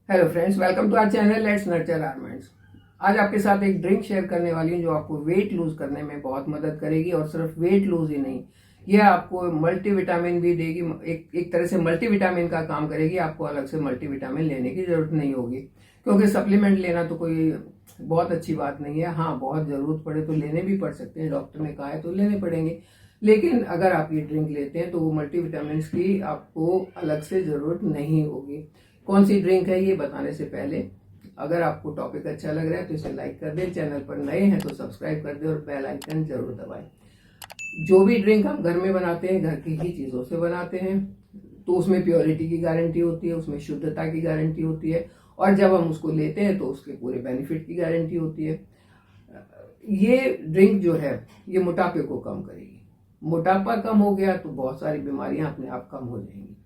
Hello friends, welcome to our channel let's nurture our minds. आज आपके साथ एक ड्रिंक शेयर करने वाली हूँ जो आपको वेट लूज करने में बहुत मदद करेगी। और सिर्फ वेट लूज ही नहीं, यह आपको मल्टीविटामिन भी देगी। एक तरह से मल्टीविटामिन का काम करेगी। आपको अलग से मल्टीविटामिन लेने की जरूरत नहीं होगी, क्योंकि सप्लीमेंट लेना तो कोई बहुत अच्छी बात नहीं है। हाँ, बहुत जरूरत पड़े तो लेने भी पड़ सकते हैं, डॉक्टर ने कहा है तो लेने पड़ेंगे। लेकिन अगर आप ये ड्रिंक लेते हैं तो वो मल्टीविटामिन की आपको अलग से जरूरत नहीं होगी। कौन सी ड्रिंक है ये बताने से पहले, अगर आपको टॉपिक अच्छा लग रहा है तो इसे लाइक कर दें, चैनल पर नए हैं तो सब्सक्राइब कर दें और बेल आइकन जरूर दबाएं। जो भी ड्रिंक हम घर में बनाते हैं, घर की ही चीज़ों से बनाते हैं, तो उसमें प्योरिटी की गारंटी होती है, उसमें शुद्धता की गारंटी होती है, और जब हम उसको लेते हैं तो उसके पूरे बेनिफिट की गारंटी होती है। ये ड्रिंक जो है ये मोटापे को कम करेगी। मोटापा कम हो गया तो बहुत सारी बीमारियां अपने आप कम हो जाएंगी।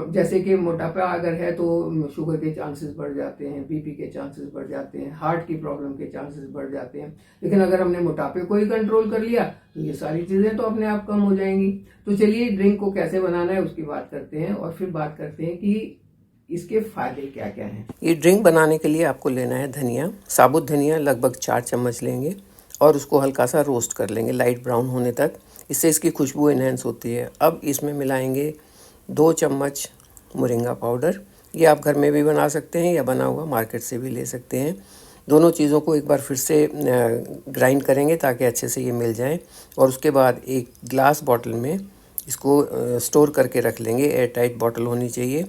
जैसे कि मोटापा अगर है तो शुगर के चांसेस बढ़ जाते हैं, बीपी के चांसेस बढ़ जाते हैं, हार्ट की प्रॉब्लम के चांसेस बढ़ जाते हैं। लेकिन अगर हमने मोटापे को ही कंट्रोल कर लिया तो ये सारी चीज़ें तो अपने आप कम हो जाएंगी। तो चलिए ड्रिंक को कैसे बनाना है उसकी बात करते हैं, और फिर बात करते हैं कि इसके फायदे क्या क्या हैं। ये ड्रिंक बनाने के लिए आपको लेना है धनिया, साबुत धनिया लगभग 4 चम्मच लेंगे और उसको हल्का सा रोस्ट कर लेंगे लाइट ब्राउन होने तक। इससे इसकी खुशबू इन्हेंस होती है। अब इसमें मिलाएंगे 2 चम्मच मोरिंगा पाउडर। ये आप घर में भी बना सकते हैं या बना हुआ मार्केट से भी ले सकते हैं। दोनों चीज़ों को एक बार फिर से ग्राइंड करेंगे ताकि अच्छे से ये मिल जाएं। और उसके बाद एक ग्लास बॉटल में इसको स्टोर करके रख लेंगे। एयर टाइट बॉटल होनी चाहिए।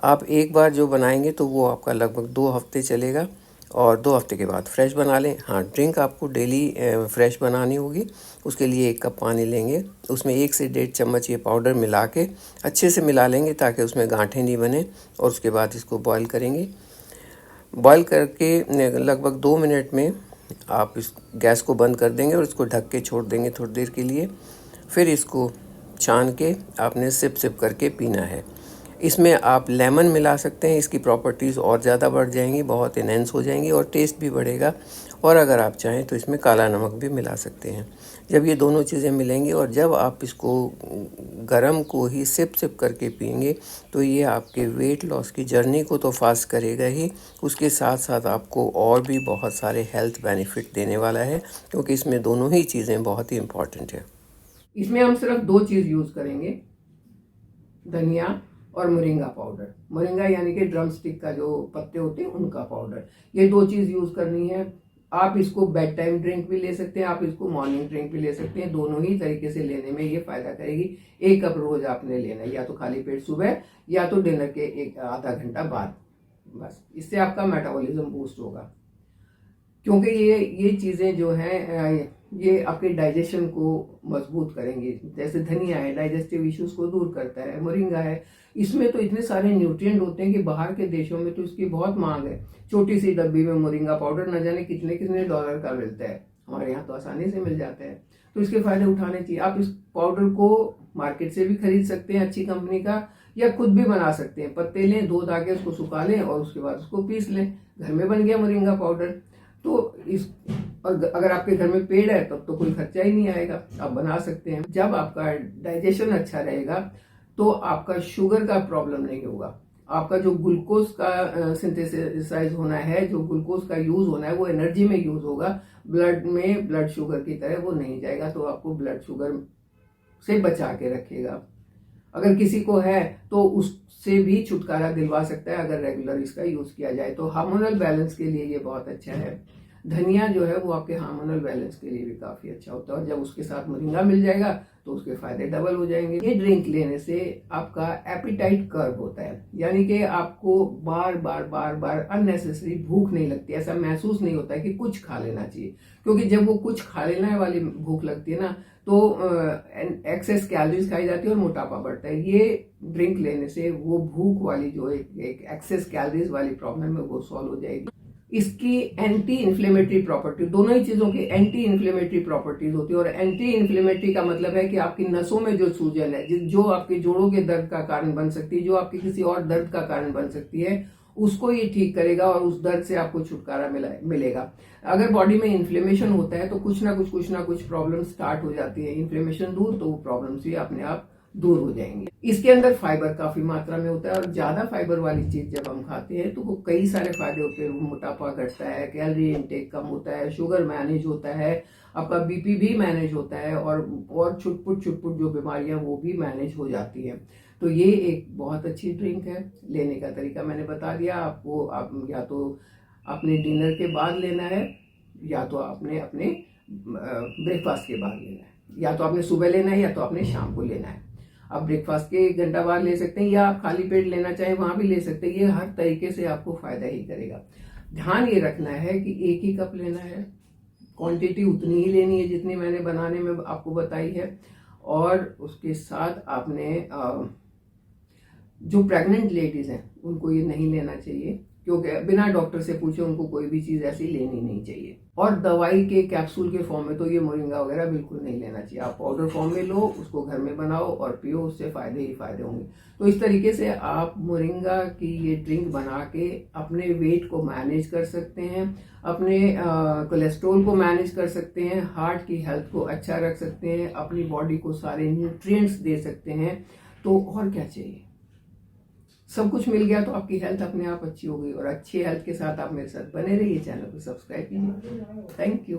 आप एक बार जो बनाएंगे तो वो आपका लगभग 2 हफ्ते चलेगा, और 2 हफ्ते के बाद फ्रेश बना लें। हाँ, ड्रिंक आपको डेली फ्रेश बनानी होगी। उसके लिए 1 कप पानी लेंगे, उसमें 1 से 1.5 चम्मच ये पाउडर मिला के अच्छे से मिला लेंगे ताकि उसमें गांठें नहीं बने। और उसके बाद इसको बॉईल करेंगे। बॉईल करके लगभग 2 मिनट में आप इस गैस को बंद कर देंगे और इसको ढक के छोड़ देंगे थोड़ी देर के लिए। फिर इसको छान के आपने सिप सिप करके पीना है। इसमें आप लेमन मिला सकते हैं, इसकी प्रॉपर्टीज़ और ज़्यादा बढ़ जाएंगी, बहुत इनहेंस हो जाएंगी और टेस्ट भी बढ़ेगा। और अगर आप चाहें तो इसमें काला नमक भी मिला सकते हैं। जब ये दोनों चीज़ें मिलेंगी और जब आप इसको गरम को ही सिप सिप करके पिएंगे तो ये आपके वेट लॉस की जर्नी को तो फास्ट करेगा ही, उसके साथ साथ आपको और भी बहुत सारे हेल्थ बेनिफिट देने वाला है, क्योंकि इसमें दोनों ही चीज़ें बहुत ही इम्पॉर्टेंट है। इसमें हम सिर्फ 2 चीज़ यूज़ करेंगे, धनिया और मोरिंगा पाउडर। मोरिंगा यानी कि ड्रम स्टिक का जो पत्ते होते हैं उनका पाउडर। ये 2 चीज़ यूज़ करनी है। आप इसको बेड टाइम ड्रिंक भी ले सकते हैं, आप इसको मॉर्निंग ड्रिंक भी ले सकते हैं। दोनों ही तरीके से लेने में ये फ़ायदा करेगी। 1 कप रोज़ आपने लेना है, या तो खाली पेट सुबह या तो डिनर के एक आधा घंटा बाद। बस इससे आपका मेटाबॉलिज्म बूस्ट होगा, क्योंकि ये चीज़ें जो हैं ये आपके डाइजेशन को मजबूत करेंगे। जैसे धनिया है, डाइजेस्टिव इश्यूज को दूर करता है। मोरिंगा है, इसमें तो इतने सारे न्यूट्रिएंट होते हैं कि बाहर के देशों में तो इसकी बहुत मांग है। छोटी सी डब्बी में मोरिंगा पाउडर न जाने कितने कितने डॉलर का मिलता है, हमारे यहाँ तो आसानी से मिल जाता है। तो इसके फायदे उठाने चाहिए। आप इस पाउडर को मार्केट से भी खरीद सकते हैं अच्छी कंपनी का, या खुद भी बना सकते हैं। पत्ते लें, धो धा के उसको सुखा लें और उसके बाद उसको पीस लें, घर में बन गया मोरिंगा पाउडर। तो इस और अगर आपके घर में पेड़ है तब तो कोई खर्चा ही नहीं आएगा, आप बना सकते हैं। जब आपका डाइजेशन अच्छा रहेगा तो आपका शुगर का प्रॉब्लम नहीं होगा। आपका जो ग्लूकोज का सिंथेसाइज होना है, जो ग्लूकोज का यूज होना है, वो एनर्जी में यूज होगा, ब्लड में ब्लड शुगर की तरह वो नहीं जाएगा। तो आपको ब्लड शुगर से बचा के रखेगा। अगर किसी को है तो उससे भी छुटकारा दिलवा सकता है अगर रेगुलर इसका यूज किया जाए। तो हार्मोनल बैलेंस के लिए ये बहुत अच्छा है। धनिया जो है वो आपके हार्मोनल बैलेंस के लिए भी काफी अच्छा होता है, और जब उसके साथ मोरिंगा मिल जाएगा तो उसके फायदे डबल हो जाएंगे। ये ड्रिंक लेने से आपका एपिटाइट कर्व होता है, यानी कि आपको बार बार बार बार अननेसेसरी भूख नहीं लगती। ऐसा महसूस नहीं होता है कि कुछ खा लेना चाहिए, क्योंकि जब वो कुछ खा लेने वाली भूख लगती है ना तो एक्सेस कैलोरीज खाई जाती है और मोटापा बढ़ता है। ये ड्रिंक लेने से वो भूख वाली जो एक एक्सेस कैलोरीज वाली प्रॉब्लम है वो सॉल्व हो जाएगी। इसकी एंटी इन्फ्लेमेटरी प्रॉपर्टी, दोनों ही चीजों की एंटी इन्फ्लेमेटरी प्रॉपर्टीज होती है। और एंटी इन्फ्लेमेटरी का मतलब है कि आपकी नसों में जो सूजन है, जो आपके जोड़ों के दर्द का कारण बन सकती है, जो आपके किसी और दर्द का कारण बन सकती है, उसको ये ठीक करेगा और उस दर्द से आपको छुटकारा मिलेगा। अगर बॉडी में इन्फ्लेमेशन होता है तो कुछ ना कुछ प्रॉब्लम स्टार्ट हो जाती है। इन्फ्लेमेशन दूर तो वो प्रॉब्लम्स भी अपने आप दूर हो जाएंगे। इसके अंदर फाइबर काफी मात्रा में होता है और ज्यादा फाइबर वाली चीज जब हम खाते हैं तो वो कई सारे फायदे होते हैं। मोटापा घटता है, कैलोरी इनटेक कम होता है, शुगर मैनेज होता है, आपका बीपी भी मैनेज होता है और छुटपुट छुटपुट जो बीमारियां वो भी मैनेज हो जाती हैं। तो ये एक बहुत अच्छी ड्रिंक है। लेने का तरीका मैंने बता दिया आपको। आप या तो अपने डिनर के बाद लेना है, या तो आपने अपने ब्रेकफास्ट के बाद लेना है, या तो आपने सुबह लेना है या तो आपने शाम को लेना है। आप ब्रेकफास्ट के 1 घंटा बाद ले सकते हैं, या आप खाली पेट लेना चाहें वहां भी ले सकते हैं। ये हर तरीके से आपको फायदा ही करेगा। ध्यान ये रखना है कि एक ही कप लेना है, क्वांटिटी उतनी ही लेनी है जितनी मैंने बनाने में आपको बताई है। और उसके साथ आपने जो प्रेग्नेंट लेडीज हैं उनको ये नहीं लेना चाहिए, क्योंकि बिना डॉक्टर से पूछे उनको कोई भी चीज ऐसी लेनी नहीं चाहिए। और दवाई के कैप्सूल के फॉर्म में तो ये मोरिंगा वगैरह बिल्कुल नहीं लेना चाहिए। आप पाउडर फॉर्म में लो, उसको घर में बनाओ और पियो, उससे फायदे ही फायदे होंगे। तो इस तरीके से आप मोरिंगा की ये ड्रिंक बना के अपने वेट को मैनेज कर सकते हैं, अपने कोलेस्ट्रॉल को मैनेज कर सकते हैं, हार्ट की हेल्थ को अच्छा रख सकते हैं, अपनी बॉडी को सारे न्यूट्रिएंट्स दे सकते हैं। तो और क्या चाहिए? सब कुछ मिल गया तो आपकी हेल्थ अपने आप अच्छी हो गई। और अच्छी हेल्थ के साथ आप मेरे साथ बने रहिए, चैनल को सब्सक्राइब कीजिए। Thank you.